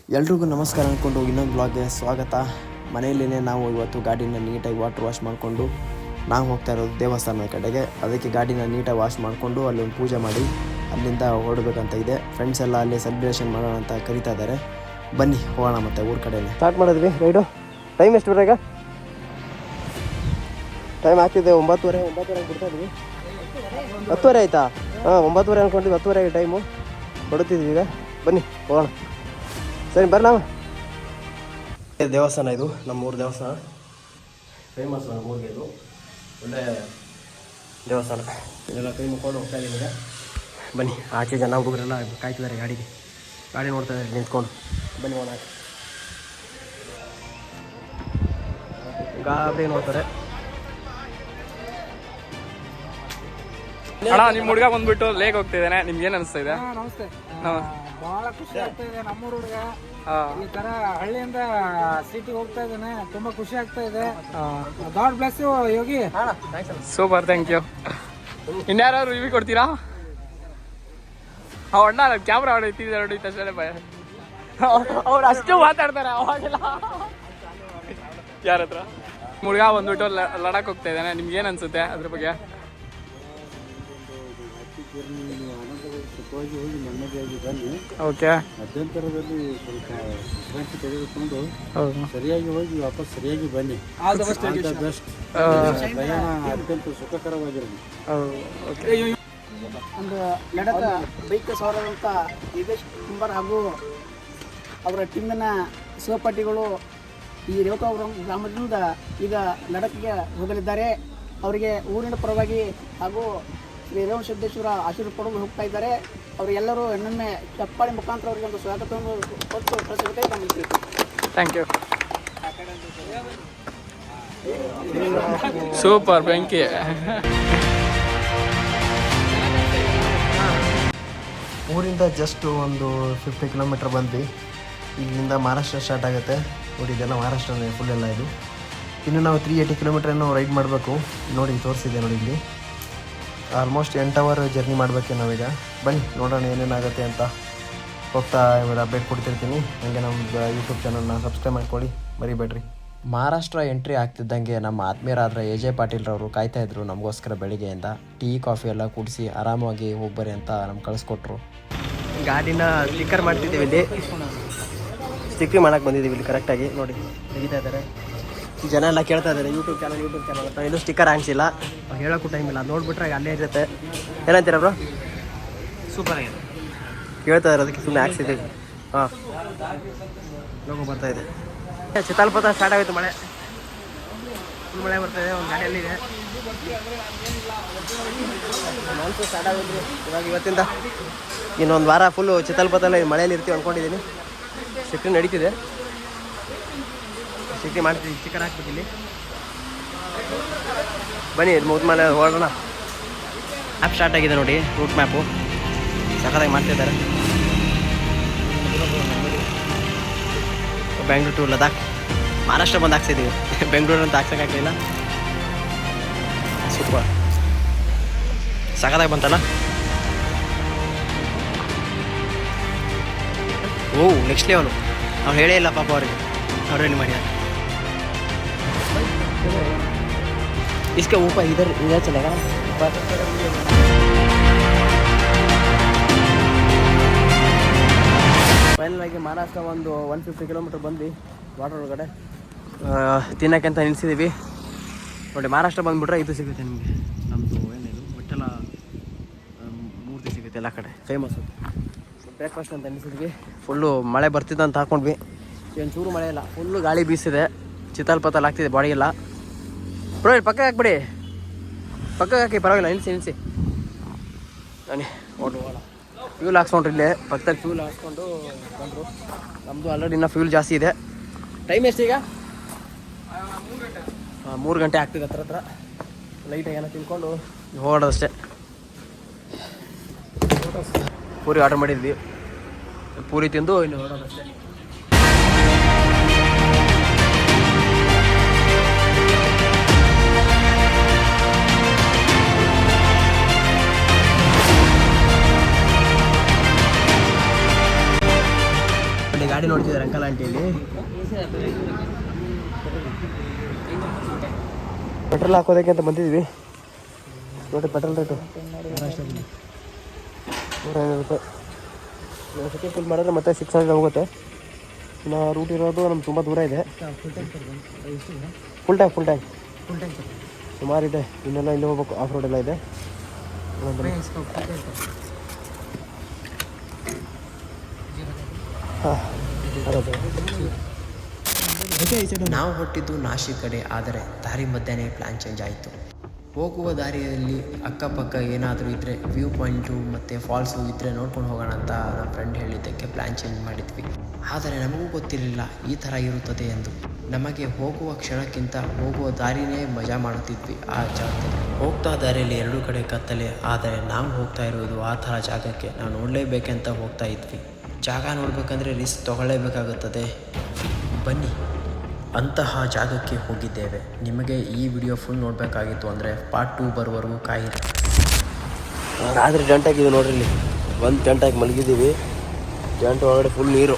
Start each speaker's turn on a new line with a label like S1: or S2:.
S1: ಎಲ್ರಿಗೂ ನಮಸ್ಕಾರ ಅಂದ್ಕೊಂಡು ಇನ್ನೊಂದು ಬ್ಲಾಗ್ಗೆ ಸ್ವಾಗತ. ಮನೆಯಲ್ಲೇ ನಾವು ಇವತ್ತು ಗಾಡಿನ ನೀಟಾಗಿ ವಾಟರ್ ವಾಶ್ ಮಾಡಿಕೊಂಡು ನಾವು ಹೋಗ್ತಾ ಇರೋದು ದೇವಸ್ಥಾನದ ಕಡೆಗೆ. ಅದಕ್ಕೆ ಗಾಡಿನ ನೀಟಾಗಿ ವಾಶ್ ಮಾಡಿಕೊಂಡು ಅಲ್ಲೊಂದು ಪೂಜೆ ಮಾಡಿ ಅಲ್ಲಿಂದ ಹೊರಡಬೇಕಂತ ಇದೆ. ಫ್ರೆಂಡ್ಸ್ ಎಲ್ಲ ಅಲ್ಲೇ ಸೆಲೆಬ್ರೇಷನ್ ಮಾಡೋಣ ಅಂತ ಕರಿತಾ ಇದ್ದಾರೆ. ಬನ್ನಿ ಹೋಗೋಣ ಮತ್ತೆ ಊರ ಕಡೆಯೇ ಸ್ಟಾರ್ಟ್ ಮಾಡಿದ್ವಿ ರೈಡು. ಟೈಮ್ ಎಷ್ಟು ಬರೋಗ? ಟೈಮ್ ಆಗ್ತಿದೆ 9:30 ಬಿಡ್ತಾ ಇದ್ವಿ. 10:30 ಆಯಿತಾ? ಹಾಂ 9:30 ಅಂದ್ಕೊಂಡಿದ್ವಿ. 10:30 ಟೈಮು ಹೊಡುತ್ತಿದ್ವಿ. ಈಗ ಬನ್ನಿ ಹೋಗೋಣ. ಸರಿ ಬರಲ. ದೇವಸ್ಥಾನ ಇದು ನಮ್ಮೂರು ದೇವಸ್ಥಾನ, ಫೇಮಸ್ ನಮ್ಮೂರಿಗೆ. ಇದು ಒಳ್ಳೆ ದೇವಸ್ಥಾನ. ಇದೆಲ್ಲ ಕೈ ಮುಕ್ಕೊಂಡು ಹೋಗ್ತಾ ಇದ್ದೀವಿ. ಬನ್ನಿ, ಆಚೆ ಜನ ಹುಡುಗರೆಲ್ಲ ಕಾಯ್ತಿದ್ದಾರೆ ಗಾಡಿ ನೋಡ್ತಾ ಇದ್ದಾರೆ ನಿಂತ್ಕೊಂಡು. ಬನ್ನಿ ಹೋಗೋಣ. ಗಾಬರಿ ನೋಡ್ತಾರೆ.
S2: ಅಣ್ಣ ನಿಮ್ಮ ಹುಡುಗ ಬಂದ್ಬಿಟ್ಟು ಲೇಕ್ ಹೋಗ್ತಿದ್ದಾನೆ, ನಿಮ್ಗೆ ಏನು ಅನಿಸ್ತಾ ಇದೆ?
S3: ನಮಸ್ತೆ. ಬಹಳ ಖುಷಿ ಆಗ್ತಾ ಇದೆ. ನಮ್ಮೂರು ಹುಡುಗ ಈ ತರ ಹಳ್ಳಿಯಿಂದ ಸಿಟಿಗೆ ಹೋಗ್ತಾ ಇದ್ದಾನೆ. ತುಂಬಾ ಖುಷಿ ಆಗ್ತಾ ಇದೆ. God bless you Yogi.
S2: Super, thank you. ಇನ್ಯಾರು ರಿವ್ಯೂ ಕೊಡ್ತೀರಾ? ಅಣ್ಣ ಕ್ಯಾಮ್ರಾ ಹೊಡಿತಿದ್ದೆ ನೋಡಿ ತಕ್ಷಣ ಭಯ. ಅವ್ರು ಅಷ್ಟು ಮಾತಾಡ್ತಾರೆ ಅವಾಗೆಲ್ಲ. ಯಾರ ಹತ್ರ? ಹುಡುಗ ಬಂದ್ಬಿಟ್ಟು ಲಡಾಖ್ ಹೋಗ್ತಾ ಇದ್ದಾನೆ, ನಿಮ್ಗೆ ಏನು ಅನ್ಸುತ್ತೆ ಅದ್ರ ಬಗ್ಗೆ?
S4: ಹೋಗಿ ನೆಮ್ಮದಿಯಾಗಿ ಬನ್ನಿ.
S2: ಓಕೆ,
S4: ಮಧ್ಯಂತರದಲ್ಲಿ ಸ್ವಲ್ಪ ವಿಶ್ರಾಂತಿ ತೆಗೆದುಕೊಂಡು ಸರಿಯಾಗಿ ಹೋಗಿ ವಾಪಸ್ ಸರಿಯಾಗಿ ಬನ್ನಿ. ಬೆಸ್ಟ್. ಪ್ರಯಾಣ ಅತ್ಯಂತ ಸುಖಕರವಾಗಿರಲಿ.
S3: ಒಂದು ಲಡಾಖ್ ಬೈಕ್ ಸವಾರರಂತ ಯೋಗೇಶ್ ಕುಂಬಾರ್ ಹಾಗೂ ಅವರ ಟೀಮಿನ ಸಹಪಾಠಿಗಳು ಈ ರೇವಕಾಪುರಂ ಗ್ರಾಮದಿಂದ ಈಗ ಲಡಾಖ್ಗೆ ಹೋಗಲಿದ್ದಾರೆ. ಅವರಿಗೆ ಊರಿನ ಪರವಾಗಿ ಹಾಗೂ ಶ್ರೀ ರೇವಣಸಿದ್ದೇಶ್ವರ ಆಶೀರ್ವಾದ ಪಡೆದು ಹೋಗ್ತಾ ಇದ್ದಾರೆ. ಅವರೆಲ್ಲರೂ ಇನ್ನೊಮ್ಮೆ ಚಪ್ಪಾಳಿ ಮುಖಾಂತರ ಅವರಿಗೆ ಒಂದು ಸ್ವಾಗತವನ್ನು ಕೊಟ್ಟು ಕಳಿಸಬೇಕಾಗಿ ಗಮನಿಸಿ.
S2: Thank you. ಸೂಪರ್ ಬೆಂಕಿ.
S1: ಊರಿಂದ ಜಸ್ಟ್ ಒಂದು 50 ಕಿಲೋಮೀಟ್ರ್ ಬಂದ್ವಿ. ಇಲ್ಲಿಂದ ಮಹಾರಾಷ್ಟ್ರ ಸ್ಟಾರ್ಟ್ ಆಗುತ್ತೆ ನೋಡಿ. ಇದೆಲ್ಲ ಮಹಾರಾಷ್ಟ್ರನೇ ಫುಲ್ ಎಲ್ಲ. ಇದು ಇನ್ನು ನಾವು 380 ಕಿಲೋಮೀಟ್ರನ್ನು ರೈಡ್ ಮಾಡಬೇಕು. ನೋಡಿ ತೋರಿಸಿದೆ ನೋಡಿ, ಇಲ್ಲಿ ಆಲ್ಮೋಸ್ಟ್ 8 ಅವರ್ ಜರ್ನಿ ಮಾಡಬೇಕೆ ನಾವೀಗ. ಬನ್ನಿ ನೋಡೋಣ ಏನೇನಾಗುತ್ತೆ ಅಂತ. ಹೋಗ್ತಾ ಇವಾಗ ಅಪ್ಡೇಟ್ ಕೊಡ್ತಿರ್ತೀನಿ. ಹಾಗೆ ನಮ್ಮ ಯೂಟ್ಯೂಬ್ ಚಾನಲ್ನ ಸಬ್ಸ್ಕ್ರೈಬ್ ಮಾಡ್ಕೊಳ್ಳಿ, ಮರಿಬೇಡ್ರಿ. ಮಹಾರಾಷ್ಟ್ರ ಎಂಟ್ರಿ ಆಗ್ತಿದ್ದಂಗೆ ನಮ್ಮ ಆತ್ಮೀಯರಾದ ಎ.ಜೆ. ಪಾಟೀಲ್ರವರು ಕಾಯ್ತಾಯಿದ್ರು ನಮಗೋಸ್ಕರ. ಬೆಳಿಗ್ಗೆಯಿಂದ ಟೀ ಕಾಫಿ ಎಲ್ಲ ಕುಡಿಸಿ ಆರಾಮಾಗಿ ಹೋಗ್ಬರಿ ಅಂತ ನಮ್ಗೆ ಕಳಿಸ್ಕೊಟ್ರು. ಗಾಡಿನ ಸ್ಟಿಕ್ಕರ್ ಮಾಡ್ತಿದ್ದೀವಿ. ಇಲ್ಲಿ ಸ್ಟಿಕ್ಕರ್ ಮಾಡೋಕ್ಕೆ ಬಂದಿದ್ದೀವಿ ಇಲ್ಲಿ ಕರೆಕ್ಟಾಗಿ ನೋಡಿ. ತೆಗಿತಾ ಇದ್ದಾರೆ ಜನ ಎಲ್ಲ. ಕೇಳ್ತಾ ಇದ್ದಾರೆ ಯೂಟ್ಯೂಬ್ ಚಾನಲ್ ಅಂತ. ಇನ್ನೂ ಸ್ಟಿಕ್ಕರ್ ಹಾಕ್ಸಿಲ್ಲ, ಹೇಳೋಕ್ಕೂ ಟೈಮ್ ಇಲ್ಲ. ನೋಡ್ಬಿಟ್ರೆ ಅಲ್ಲೇ ಇರುತ್ತೆ. ಏನಂತೀರ ಬ್ರೋ? ಸೂಪರ್ ಆಗಿದೆ. ಕೇಳ್ತಾ ಇರೋದಕ್ಕೆ ಸುಮ್ಮನೆ ಹಾಕ್ಸಿದ್ದೀವಿ. ಹಾಂ, ಲೋಗೋ ಬರ್ತಾ ಇದೆ. ಚಿತಾಲ್ಪತ ಸ್ಟಾರ್ಟ್ ಆಗೋಯ್ತು. ಮಳೆ ಫುಲ್ ಮಳೆ ಬರ್ತಾಯಿದೆ. ಒಂದು ಗಾಡಿಯಲ್ಲಿದೆ ಮಾನ್ಸೂನ್ ಸ್ಟಾರ್ಟ್ ಆಗೋದು ಇವಾಗ. ಇವತ್ತಿಂದ ಇನ್ನೊಂದು ವಾರ ಫುಲ್ಲು ಚಿತಾಲ್ಪತಲ್ಲಿ ಮಳೆಯಲ್ಲಿ ಇರ್ತೀವಿ ಅಂದ್ಕೊಂಡಿದ್ದೀನಿ. ಸಿಕ್ಕಿ ನಡೀತಿದೆ, ಸಿಕ್ಕಿ ಮಾಡ್ತೀವಿ. ಚಿಕನ್ ಹಾಕ್ಬೇಕಿಲ್ಲಿ. ಬನ್ನಿ ಮುಗಿದ ಮೇಲೆ ಹೊರಡೋಣ. ಆ್ಯಪ್ ಸ್ಟಾರ್ಟ್ ಆಗಿದೆ ನೋಡಿ, ರೂಟ್ ಮ್ಯಾಪು ಸಖತ್ತಾಗಿ ಮಾಡ್ತಿದ್ದಾರೆ. ಬೆಂಗಳೂರು ಟು ಲದಾಖ್, ಮಹಾರಾಷ್ಟ್ರ ಬಂದು ಹಾಕ್ಸಿದ್ದೀವಿ. ಬೆಂಗಳೂರು ಅಂತ ಹಾಕ್ಸೋಕ್ಕಾಗಲಿಲ್ಲ. ಸೂಪರ್, ಸಖತ್ತಾಗಿ ಬಂತಲ್ಲ. ಓ ನೆಕ್ಸ್ಟ್ ಲೆವೆಲು. ಅವ್ರು ಹೇಳೇ ಇಲ್ಲ ಪಾಪ ಅವ್ರಿಗೆ, ಅವ್ರೇನು ಮಾಡ್ಯಾರ. इसके ऊपर इधर चलेगा. ಫೈನಲ್ ಆಗಿ ಮಹಾರಾಷ್ಟ್ರ ಒಂದು 150 ಕಿಲೋಮೀಟ್ರ್ ಬಂದ್ವಿ. ವಾಟರ್ ಒಳಗಡೆ ತಿನ್ನೋಕ್ಕೆ ಅಂತ ನಿಲ್ಸಿದ್ದೀವಿ ನೋಡಿ. ಮಹಾರಾಷ್ಟ್ರ ಬಂದುಬಿಟ್ರೆ ಇದು ಸಿಗುತ್ತೆ ನಿಮಗೆ. ನಮ್ಮದು ಏನಿದು ಹೊಟ್ಟೆಲ್ಲ ಮೂರ್ತಿ ಸಿಗುತ್ತೆ ಎಲ್ಲ ಕಡೆ, ಫೇಮಸ್ಸು. ಬ್ರೇಕ್ಫಾಸ್ಟ್ ಅಂತ ನಿಲ್ಸಿದ್ವಿ. ಫುಲ್ಲು ಮಳೆ ಬರ್ತಿದ್ದ ಅಂತ ಹಾಕ್ಕೊಂಡ್ವಿ. ಏನು ಚೂರು ಮಳೆ ಇಲ್ಲ, ಫುಲ್ಲು ಗಾಳಿ ಬೀಸಿದೆ. ಚಿತಾಲ್ಪತಲ್ ಆಗ್ತಿದೆ ಬಾಡಿಗೆಲ್ಲ. ಬ್ರೋ ಇಲ್ಲಿ ಪಕ್ಕ ಹಾಕ್ಬಿಡಿ, ಪಕ್ಕ ಹಾಕಿ, ಪರವಾಗಿಲ್ಲ. ನಿಲ್ಲಿಸಿ ನಾನೇ ಹೋಗೋಣ. ಫ್ಯೂಲ್ ಹಾಕ್ಸ್ಕೊಂಡ್ರಿ ಇಲ್ಲೇ ಪಕ್ಕದಲ್ಲಿ. ಫ್ಯೂಲ್ ಹಾಕ್ಸ್ಕೊಂಡು ಬಂದರು. ನಮ್ಮದು ಆಲ್ರೆಡಿ ಇನ್ನೂ ಫ್ಯೂಲ್ ಜಾಸ್ತಿ ಇದೆ. ಟೈಮ್ ಎಷ್ಟೀಗ? 3 ಗಂಟೆ ಆಗ್ತಿದೆ ಹತ್ರ. ಲೈಟಾಗಿ ಏನೋ ತಿನ್ಕೊಂಡು ಹೊರಡೋದಷ್ಟೇ. ಪೂರಿ ಆರ್ಡರ್ ಮಾಡಿದ್ವಿ, ಪೂರಿ ತಿಂದು ಇನ್ನು ಹೊರಡೋದಷ್ಟೇ. ಗಾಡಿ ನೋಡ್ತಿದ್ದಾರೆ ಅಂಕಲ್ ಆಂಟಿ ಇಲ್ಲಿ. ಪೆಟ್ರೋಲ್ ಹಾಕೋದಕ್ಕೆ ಅಂತ ಬಂದಿದ್ವಿ. ನೋಡಿ ಪೆಟ್ರೋಲ್ ರೇಟು ಮಹಾರಾಷ್ಟ್ರದಲ್ಲಿ 150 ರೂಪಾಯಿ. ಸೆಕೆ ಫುಲ್ ಮಾಡಿದ್ರೆ ಮತ್ತೆ 600 ಹೋಗುತ್ತೆ. ಇನ್ನು ರೂಟ್ ಇರೋದು ನಮ್ಗೆ ತುಂಬ ದೂರ ಇದೆ. ಫುಲ್ ಟ್ಯಾಂಕ್ ಸುಮಾರಿದೆ. ಇನ್ನೆಲ್ಲ ಇಲ್ಲಿ ಹೋಗ್ಬೇಕು, ಆಫ್ ರೋಡ್ ಎಲ್ಲ ಇದೆ.
S5: ನಾವು ಹೊಟ್ಟಿದ್ದು ನಾಶಿ ಕಡೆ, ಆದರೆ ದಾರಿ ಮಧ್ಯೆ ಪ್ಲ್ಯಾನ್ ಚೇಂಜ್ ಆಯಿತು. ಹೋಗುವ ದಾರಿಯಲ್ಲಿ ಅಕ್ಕಪಕ್ಕ ಏನಾದರೂ ಇದ್ದರೆ ವ್ಯೂ ಪಾಯಿಂಟು ಮತ್ತು ಫಾಲ್ಸು ಇದ್ದರೆ ನೋಡ್ಕೊಂಡು ಹೋಗೋಣ ಅಂತ ನಮ್ಮ ಫ್ರೆಂಡ್ ಹೇಳಿದ್ದಕ್ಕೆ ಪ್ಲ್ಯಾನ್ ಚೇಂಜ್ ಮಾಡಿದ್ವಿ. ಆದರೆ ನಮಗೂ ಗೊತ್ತಿರಲಿಲ್ಲ ಈ ಥರ ಇರುತ್ತದೆ ಎಂದು. ನಮಗೆ ಹೋಗುವ ಕ್ಷಣಕ್ಕಿಂತ ಹೋಗುವ ದಾರಿನೇ ಮಜಾ ಮಾಡುತ್ತಿದ್ವಿ ಆ ಜಾಗದಲ್ಲಿ. ಹೋಗ್ತಾ ದಾರಿಯಲ್ಲಿ ಎರಡೂ ಕಡೆ ಕತ್ತಲೆ, ಆದರೆ ನಾವು ಹೋಗ್ತಾ ಇರೋದು ಆ ಥರ ಜಾಗಕ್ಕೆ. ನಾವು ನೋಡಲೇಬೇಕಂತ ಹೋಗ್ತಾ ಇದ್ವಿ. ಜಾಗ ನೋಡಬೇಕಂದ್ರೆ ರಿಸ್ಕ್ ತೊಗೊಳ್ಳೇಬೇಕಾಗುತ್ತದೆ. ಬನ್ನಿ, ಅಂತಹ ಜಾಗಕ್ಕೆ ಹೋಗಿದ್ದೇವೆ. ನಿಮಗೆ ಈ ವಿಡಿಯೋ ಫುಲ್ ನೋಡಬೇಕಾಗಿತ್ತು ಅಂದರೆ ಪಾರ್ಟ್ 2 ಬರುವವರೆಗೂ ಕಾಯಿರಿ.
S1: ರಾತ್ರಿ ಟೆಂಟ್ ಹಾಕಿದ್ವಿ ನೋಡ್ರಿ. ಇಲ್ಲಿ ಒಂದು ಟೆಂಟ್ ಹಾಕಿ ಮಲಗಿದ್ದೀವಿ. ಟೆಂಟ್ ಒಳಗಡೆ ಫುಲ್ ನೀರು.